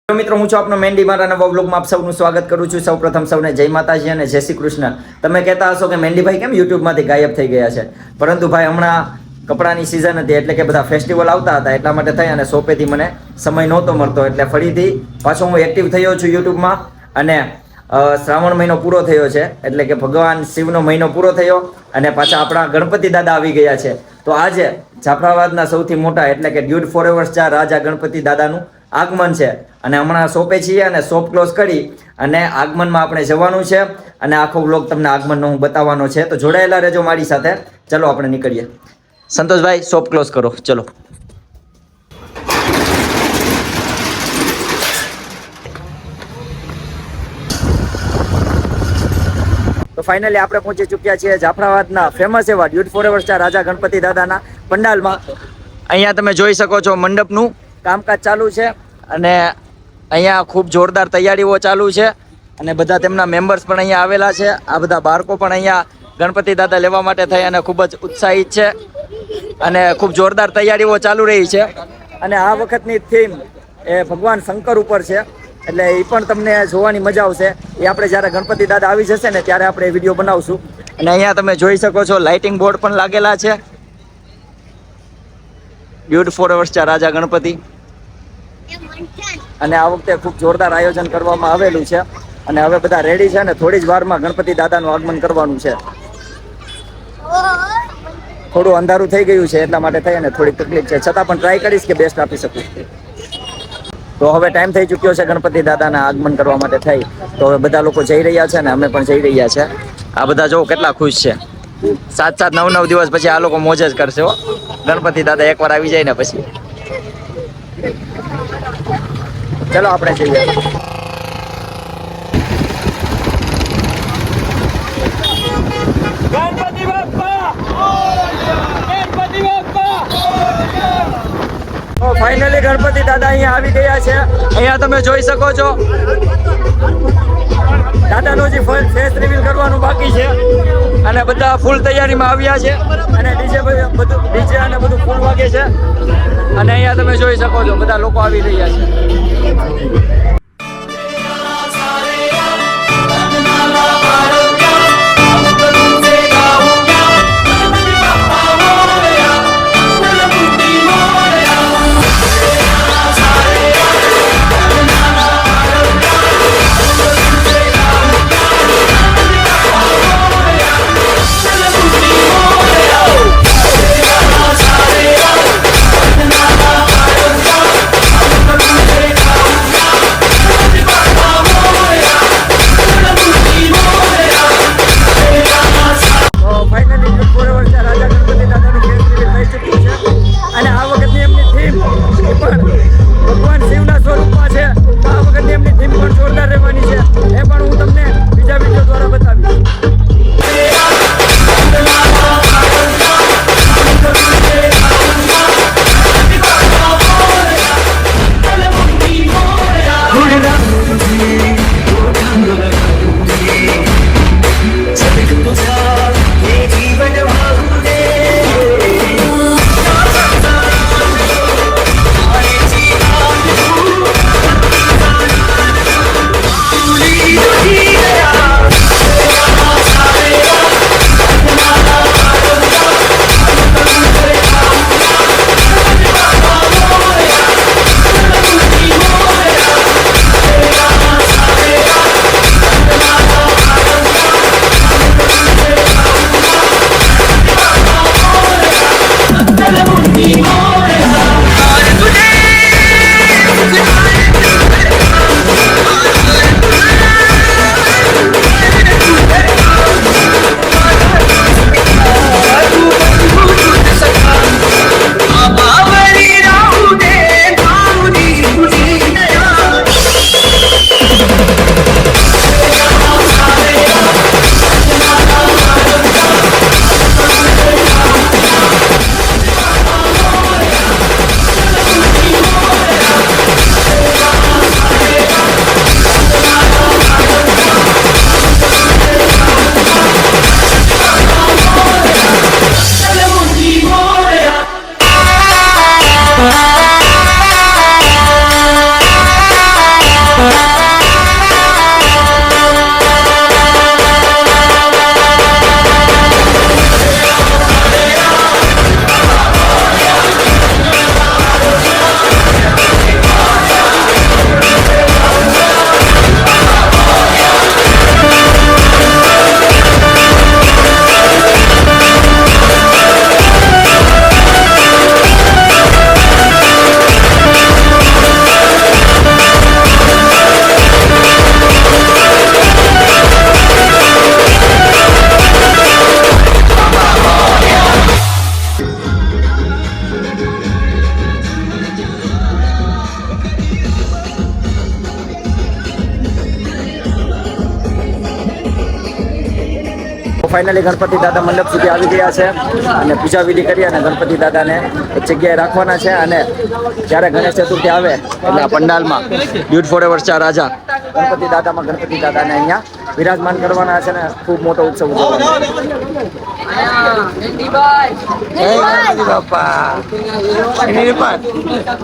મિત્રો હું છું આપનો મેન્ડી મારા નવા વ્લોગમાં આપ સૌનું સ્વાગત કરું છું। સૌપ્રથમ સૌને જય માતાજી અને જય શ્રી કૃષ્ણ। તમે કહેતા હશો કે મેન્ડીભાઈ કેમ યુટ્યુબમાંથી ગાયબ થઈ ગયા છે, પરંતુ ભાઈ હમણાં કપડાની સિઝન હતી એટલે કે બધા ફેસ્ટિવલ આવતા હતા એટલા માટે થઈ અને શોપેથી મને સમય નહોતો મળતો, એટલે ફરીથી પાછો હું એક્ટિવ થયો છું યુટ્યુબમાં। અને શ્રાવણ મહિનો પૂરો થયો છે એટલે કે ભગવાન શિવનો મહિનો પૂરો થયો અને પાછા આપણા ગણપતિ દાદા આવી ગયા છે। તો આજે જાફરાબાદના સૌથી મોટા એટલે કે dude forever star Raja Ganpati દાદાનું આગમન છે અને હમણાં શોપે છીએ અને શોપ ક્લોઝ કરી અને આગમનમાં આપણે જવાનું છે અને આખો વ્લોગ તમને આગમનનો હું બતાવવાનો છે, તો જોડાયેલા રહેજો મારી સાથે। ચલો આપણે નીકળીએ। સંતોષભાઈ શોપ ક્લોઝ કરો, ચલો। તો ફાઇનલી આપણે પહોંચી ચૂક્યા છીએ જાફરાબાદના ફેમસ એવા dude forever star Raja Ganpati દાદાના પંડાલમાં। અહીંયા તમે જોઈ શકો છો મંડપનું કામકાજ ચાલુ છે અને અહીંયા ખૂબ જોરદાર તૈયારીઓ ચાલુ છે અને બધા તેમના મેમ્બર્સ પણ અહીંયા આવેલા છે। આ બધા બાળકો પણ અહીંયા ગણપતિ દાદા લેવા માટે થઈ અને ખૂબ જ ઉત્સાહિત છે અને ખૂબ જોરદાર તૈયારીઓ ચાલુ રહી છે। અને આ વખતની થીમ એ ભગવાન શંકર ઉપર છે એટલે એ પણ તમને જોવાની મજા આવશે। એ આપણે જ્યારે ગણપતિ દાદા આવી જશે ને ત્યારે આપણે વિડીયો બનાવશું। અને અહીંયા તમે જોઈ શકો છો લાઇટિંગ બોર્ડ પણ લાગેલા છે, dude forever star Raja Ganpati. અને આ વખતે ખૂબ જોરદાર આયોજન કરવામાં આવેલું છે અને હવે બધા રેડી છે ને થોડી જ વારમાં ગણપતિ દાદાનું આગમન કરવાનું છે। થોડું અંધારું થઈ ગયું છે એટલા માટે થઈ અને થોડીક તકલીફ છે, છતાં પણ ટ્રાય કરીશ કે બેસ્ટ આપી શકું। તો હવે ટાઈમ થઈ ચૂક્યો છે ગણપતિ દાદાના આગમન કરવા માટે થઈ, તો હવે બધા લોકો જઈ રહ્યા છે ને અમે પણ જઈ રહ્યા છે। આ બધા જો કેટલા ખુશ છે, 7-9 દિવસ પછી આ લોકો મોજ જ કરશે હો, ગણપતિ દાદા એકવાર આવી જાય ને પછી। ચલો આપણે જઈએ। ગણપતિ બાપ્પા ગણપતિ બાપ્પા। તો ફાઇનલી ગણપતિ દાદા અહીંયા આવી ગયા છે। અહીંયા તમે જોઈ શકો છો દાદાનું જે ફેસ રિવીલ કરવાનું બાકી છે અને બધા ફૂલ તૈયારીમાં આવ્યા છે અને ડીજે અને બધું ફૂલ વાગે છે અને અહીંયા તમે જોઈ શકો છો બધા લોકો આવી રહ્યા છે। ફાઇનલી ગણપતિ દાદા મંડપ સુધી આવી ગયા છે અને પૂજા વિધિ કરી અને ગણપતિ દાદાને એક જગ્યાએ રાખવાના છે. અને જ્યારે ગણેશ ચતુર્થી આવે એટલે આ પંડાલમાં ડ્યુટ for ever star Raja Ganpati દાદાને અહીંયા વિરાજમાન કરવાના છે ને ખૂબ મોટો ઉત્સવ ઉજવવાનો છે. જય ગણપતિ બાપા.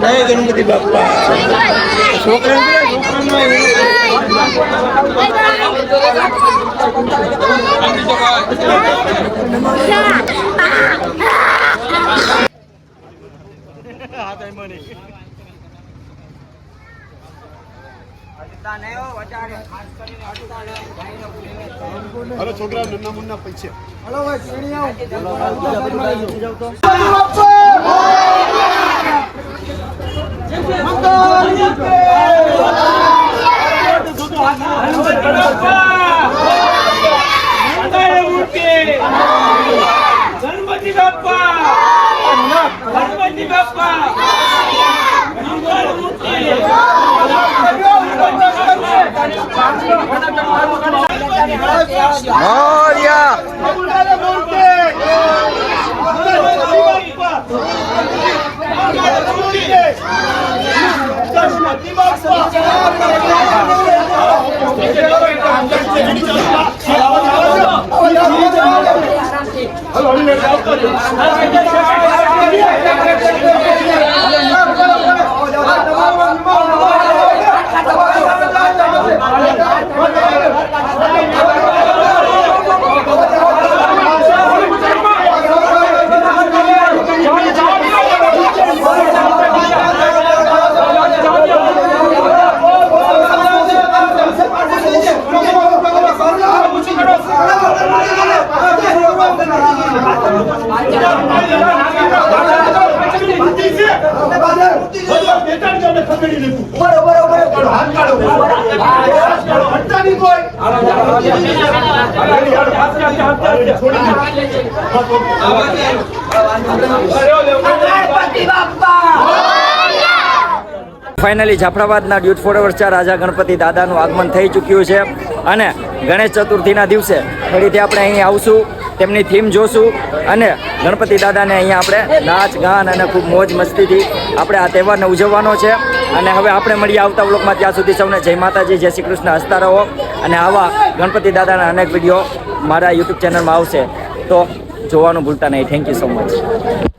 જય ગણપતિ બાપા. હલો છોકરા નન્ના મુન્ના પૈસા ગણપતિ બાપ્પા ગણપતિ બાપ્પા ફાઇનલી જાફરાબાદના ડ્યુટ for ever star Raja Ganpati દાદાનું આગમન થઈ ચૂક્યું છે અને ગણેશ ચતુર્થીના દિવસે ફરીથી આપણે અહીં આવશું, તેમની થીમ જોશું અને ગણપતિ દાદાને અહીંયા આપણે નાચ ગાન અને ખૂબ મોજ મસ્તીથી આપણે આ તહેવારને ઉજવવાનો છે. અને હવે આપણે મળીએ આવતા વ્લોગમાં. ત્યાં સુધી સૌને જય માતાજી, જય શ્રી કૃષ્ણ. હસતા રહો અને આવા ગણપતિ દાદાના અનેક વિડીયો મારા યુટ્યુબ ચેનલમાં આવશે તો જોવાનું ભૂલતા નહીં. Thank you so much.